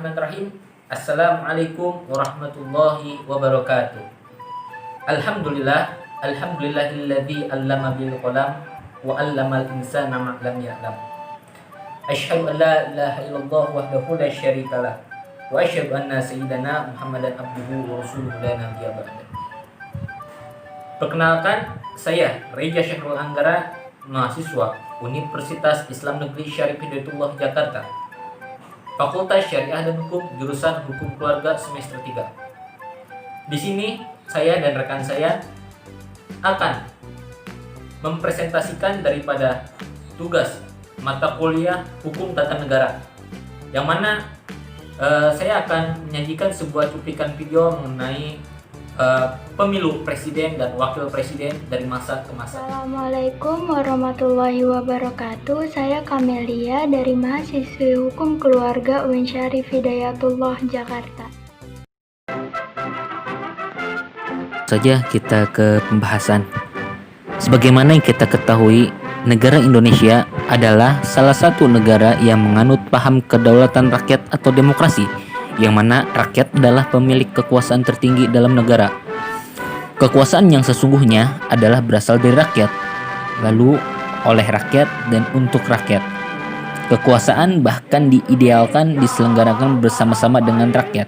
Bismillahirrahmanirrahim. Assalamualaikum warahmatullahi wabarakatuh. Alhamdulillahilladzi 'allama bil qalam wa 'allamal insana ma lam ya'lam. Asyhadu an la ilaha illallah wahdahu la syarikalah wa asyhadu anna sayyidana Muhammadan abduhu wa rasuluhu la nabiyya ba'da. Perkenalkan, saya Reja Syahrul Anggara, mahasiswa Universitas Islam Negeri Syarif Hidayatullah Jakarta, Fakultas Syariah dan Hukum, jurusan Hukum Keluarga semester 3. Di sini saya dan rekan saya akan mempresentasikan daripada tugas mata kuliah Hukum Tata Negara, yang mana saya akan menyajikan sebuah cuplikan video mengenai pemilu presiden dan wakil presiden dari masa ke masa. Assalamualaikum warahmatullahi wabarakatuh. Saya Kamelia dari mahasiswi Hukum Keluarga UIN Syarif Hidayatullah Jakarta. Saja kita ke pembahasan. Sebagaimana yang kita ketahui, negara Indonesia adalah salah satu negara yang menganut paham kedaulatan rakyat atau demokrasi, yang mana rakyat adalah pemilik kekuasaan tertinggi dalam negara. Kekuasaan yang sesungguhnya adalah berasal dari rakyat, lalu oleh rakyat dan untuk rakyat. Kekuasaan bahkan diidealkan diselenggarakan bersama-sama dengan rakyat.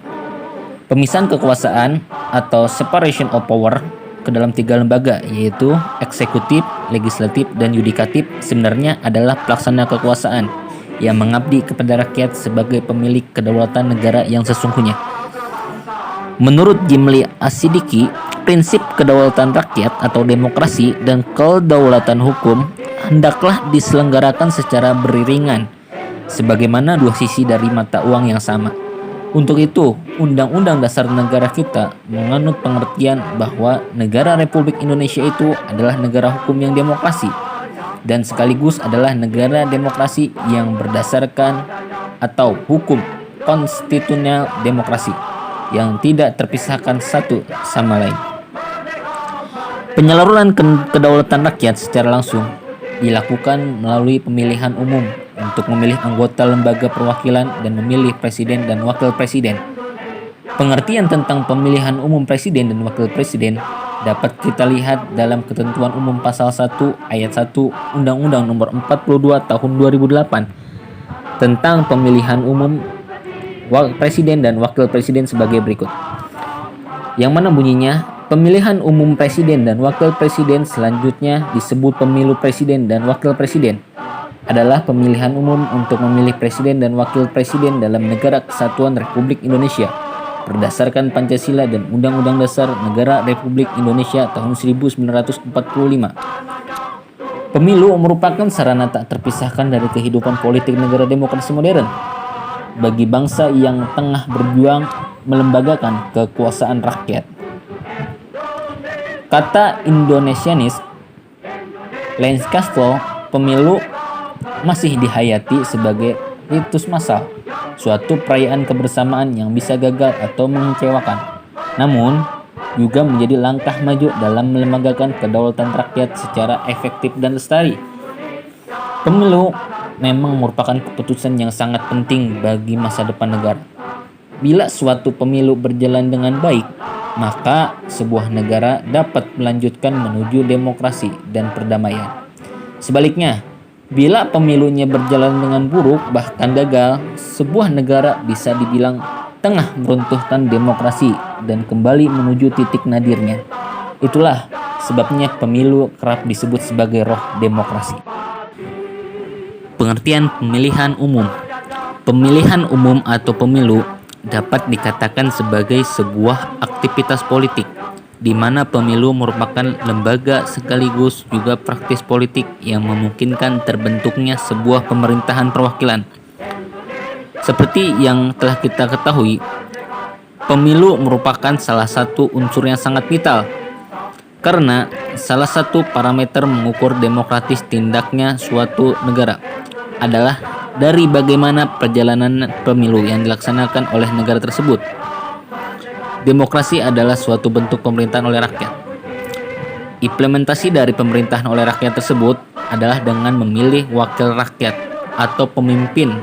Pemisahan kekuasaan atau separation of power ke dalam tiga lembaga, yaitu eksekutif, legislatif, dan yudikatif, sebenarnya adalah pelaksana kekuasaan yang mengabdi kepada rakyat sebagai pemilik kedaulatan negara yang sesungguhnya. Menurut Jimli As-Siddiqi, prinsip kedaulatan rakyat atau demokrasi dan kedaulatan hukum hendaklah diselenggarakan secara beriringan, sebagaimana dua sisi dari mata uang yang sama. Untuk itu, Undang-Undang Dasar Negara kita menganut pengertian bahwa negara Republik Indonesia itu adalah negara hukum yang demokrasi, dan sekaligus adalah negara demokrasi yang berdasarkan atau hukum konstitusional demokrasi yang tidak terpisahkan satu sama lain. Penyaluran kedaulatan rakyat secara langsung dilakukan melalui pemilihan umum untuk memilih anggota lembaga perwakilan dan memilih presiden dan wakil presiden. Pengertian tentang pemilihan umum presiden dan wakil presiden dapat kita lihat dalam Ketentuan Umum Pasal 1 Ayat 1 Undang-Undang Nomor 42 Tahun 2008 tentang pemilihan umum presiden dan wakil presiden sebagai berikut. Yang mana bunyinya, pemilihan umum presiden dan wakil presiden selanjutnya disebut pemilu presiden dan wakil presiden adalah pemilihan umum untuk memilih presiden dan wakil presiden dalam Negara Kesatuan Republik Indonesia berdasarkan Pancasila dan Undang-Undang Dasar Negara Republik Indonesia tahun 1945. Pemilu merupakan sarana tak terpisahkan dari kehidupan politik negara demokrasi modern bagi bangsa yang tengah berjuang melembagakan kekuasaan rakyat. Kata Indonesianis Lance Castro, pemilu masih dihayati sebagai ritus massal, suatu perayaan kebersamaan yang bisa gagal atau mengecewakan, namun juga menjadi langkah maju dalam melembagakan kedaulatan rakyat secara efektif dan lestari. Pemilu memang merupakan keputusan yang sangat penting bagi masa depan negara. Bila suatu pemilu berjalan dengan baik, maka sebuah negara dapat melanjutkan menuju demokrasi dan perdamaian. Sebaliknya, bila pemilunya berjalan dengan buruk bahkan gagal, sebuah negara bisa dibilang tengah meruntuhkan demokrasi dan kembali menuju titik nadirnya. Itulah sebabnya pemilu kerap disebut sebagai roh demokrasi. Pengertian pemilihan umum. Pemilihan umum atau pemilu dapat dikatakan sebagai sebuah aktivitas politik di mana pemilu merupakan lembaga sekaligus juga praktis politik yang memungkinkan terbentuknya sebuah pemerintahan perwakilan. Seperti yang telah kita ketahui, pemilu merupakan salah satu unsur yang sangat vital karena salah satu parameter mengukur demokratis tindaknya suatu negara adalah dari bagaimana perjalanan pemilu yang dilaksanakan oleh negara tersebut. Demokrasi adalah suatu bentuk pemerintahan oleh rakyat. Implementasi dari pemerintahan oleh rakyat tersebut adalah dengan memilih wakil rakyat atau pemimpin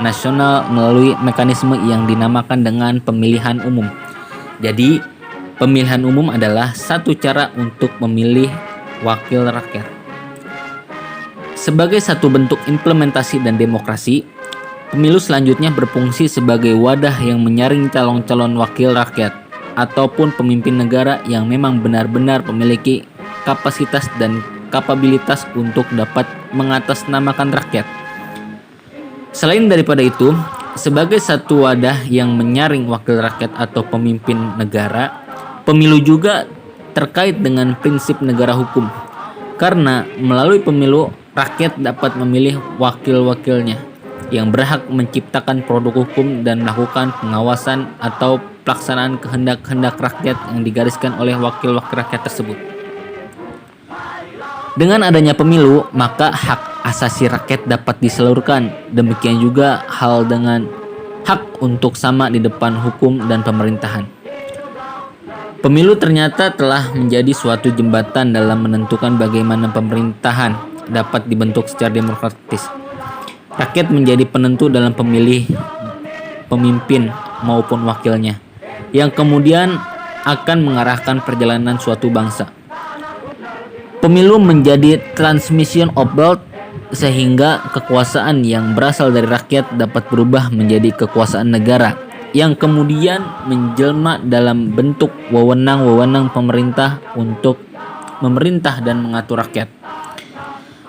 nasional melalui mekanisme yang dinamakan dengan pemilihan umum. Jadi, pemilihan umum adalah satu cara untuk memilih wakil rakyat. Sebagai satu bentuk implementasi dan demokrasi, pemilu selanjutnya berfungsi sebagai wadah yang menyaring calon-calon wakil rakyat ataupun pemimpin negara yang memang benar-benar memiliki kapasitas dan kapabilitas untuk dapat mengatasnamakan rakyat. Selain daripada itu, sebagai satu wadah yang menyaring wakil rakyat atau pemimpin negara, pemilu juga terkait dengan prinsip negara hukum. Karena melalui pemilu, rakyat dapat memilih wakil-wakilnya yang berhak menciptakan produk hukum dan melakukan pengawasan atau pelaksanaan kehendak-kehendak rakyat yang digariskan oleh wakil-wakil rakyat tersebut. Dengan adanya pemilu, maka hak asasi rakyat dapat disalurkan. Demikian juga hal dengan hak untuk sama di depan hukum dan pemerintahan. Pemilu ternyata telah menjadi suatu jembatan dalam menentukan bagaimana pemerintahan dapat dibentuk secara demokratis. Rakyat menjadi penentu dalam pemilih pemimpin maupun wakilnya, yang kemudian akan mengarahkan perjalanan suatu bangsa. Pemilu menjadi transmission of wealth, sehingga kekuasaan yang berasal dari rakyat dapat berubah menjadi kekuasaan negara yang kemudian menjelma dalam bentuk wewenang-wewenang pemerintah untuk memerintah dan mengatur rakyat.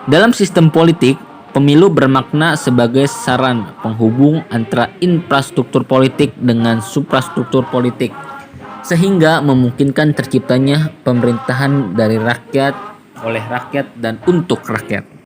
Dalam sistem politik, pemilu bermakna sebagai saran penghubung antara infrastruktur politik dengan suprastruktur politik, sehingga memungkinkan terciptanya pemerintahan dari rakyat, oleh rakyat, dan untuk rakyat.